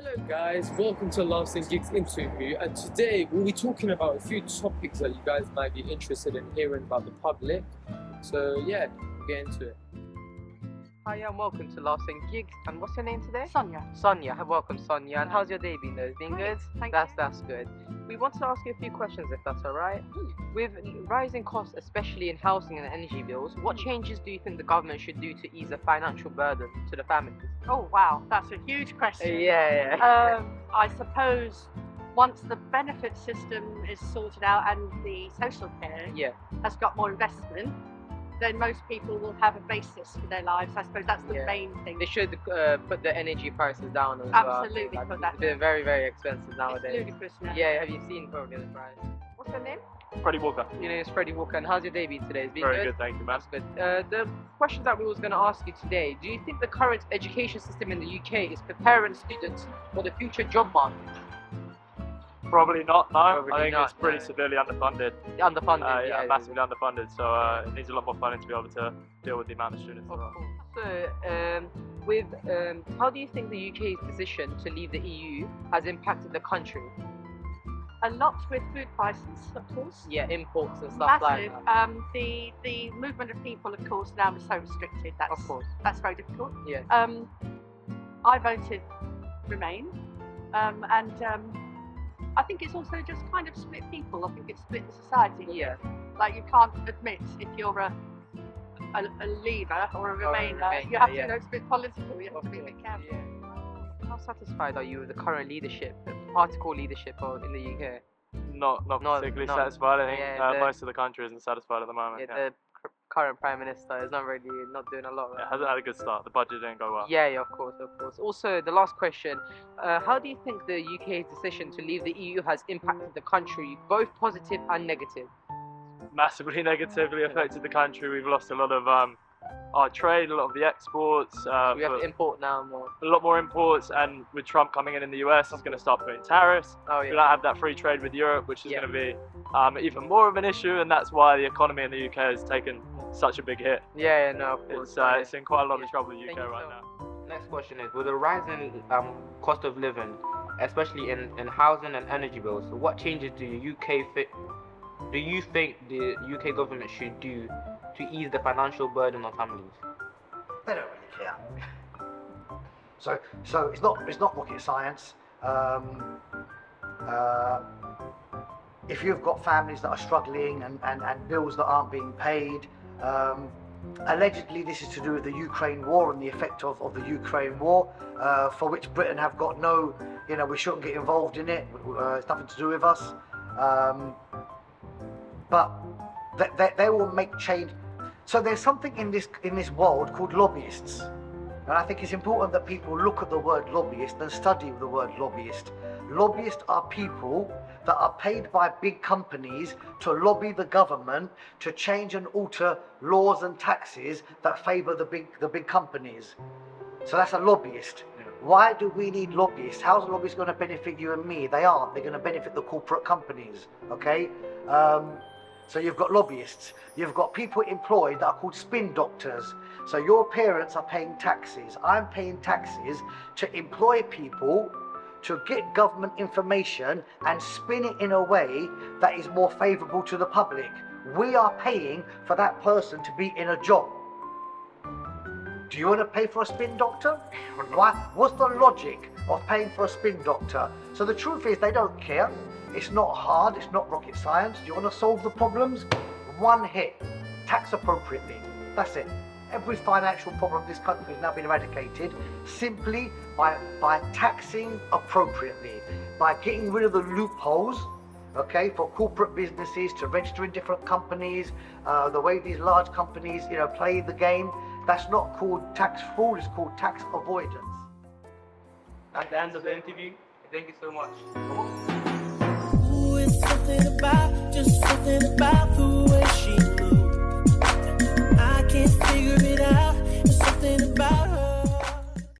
Hello guys, welcome to Laughs and Gigs interview, and today we'll be talking about a few topics that you guys might be interested in hearing about the public. So yeah, we'll get into it. Hi and welcome to Laughs and Gigs. And what's your name today? Sonia. Sonia. Welcome, Sonia. And how's your day been? It's been Great, good? thank That's good. We wanted to ask you a few questions if that's alright. With rising costs, especially in housing and energy bills, what changes do you think the government should do to ease the financial burden to the families? Oh wow, that's a huge question. Yeah. I suppose once the benefit system is sorted out and the social care Yeah. has got more investment, then most people will have a basis for their lives. I suppose that's the Yeah. main thing. They should put the energy prices down as Absolutely, well. put that They're down. very, very expensive It's nowadays. ludicrous now. Yeah, have you seen probably the price? What's your name? Freddie Walker. Your name is Freddie Walker, and how's your day been today? It's been Very good, thank you, man. That's good. The questions that we was going to ask you today, do you think the current education system in the UK is preparing students for the future job market? Probably not, no. Probably I think not, it's pretty no. severely underfunded. Underfunded, Yeah, massively underfunded. So it needs a lot more funding to be able to deal with the amount of students. Of there are. course. So, how do you think the UK's decision to leave the EU has impacted the country? A lot with food prices, of course. Yeah, imports and stuff Massive. like that. The movement of people, of course, now is so restricted. Of course. That's very difficult. Yeah. I voted Remain, and I think it's also just kind of split people. I think it's split the society. Yeah. Like you can't admit if you're a Leaver or a Remainer. Remainer, You have yeah. to, it's a bit political. You have Of to be a course, bit careful. yeah. How satisfied are you with the current leadership, particle leadership in the UK? Not particularly satisfied. I think yeah, most of the country isn't satisfied at the moment. Yeah, Yeah. the current prime minister is not doing a lot. It hasn't had a good start. The budget didn't go well. Yeah, of course. Also, the last question: how do you think the UK's decision to leave the EU has impacted the country, both positive and negative? Massively negatively affected the country. We've lost a lot of our trade, a lot of the exports. We have for to import now more. a lot more imports, and with Trump coming in the US, he's going to start putting tariffs. Oh We yeah. don't have that free trade with Europe, which is Yeah. going to be even more of an issue, and that's why the economy in the UK has taken such a big hit. Yeah, no, of course. It's in quite a lot of trouble in the Thank UK you right so now. Next question is, with the rise in cost of living, especially in housing and energy bills, what changes do you think the UK government should do to ease the financial burden on families? They don't really care. So it's not rocket science. If you've got families that are struggling and bills that aren't being paid, allegedly this is to do with the Ukraine war and the effect of the Ukraine war, for which Britain have got no, we shouldn't get involved in it. It's nothing to do with us. But they will make change. So there's something in this world called lobbyists. And I think it's important that people look at the word lobbyist and study the word lobbyist. Lobbyists are people that are paid by big companies to lobby the government to change and alter laws and taxes that favour the big companies. So that's a lobbyist. Why do we need lobbyists? How's a lobbyist going to benefit you and me? They aren't. They're going to benefit the corporate companies. Okay? So you've got lobbyists. You've got people employed that are called spin doctors. So your parents are paying taxes. I'm paying taxes to employ people to get government information and spin it in a way that is more favourable to the public. We are paying for that person to be in a job. Do you want to pay for a spin doctor? Why? What's the logic of paying for a spin doctor? So the truth is they don't care. It's not hard, it's not rocket science. Do you want to solve the problems? One hit, tax appropriately. That's it. Every financial problem in this country has now been eradicated simply by taxing appropriately, by getting rid of the loopholes, okay, for corporate businesses to register in different companies, the way these large companies, play the game. That's not called tax fraud, it's called tax avoidance. At the end of the interview, thank you so much. Ooh, it's something about the way she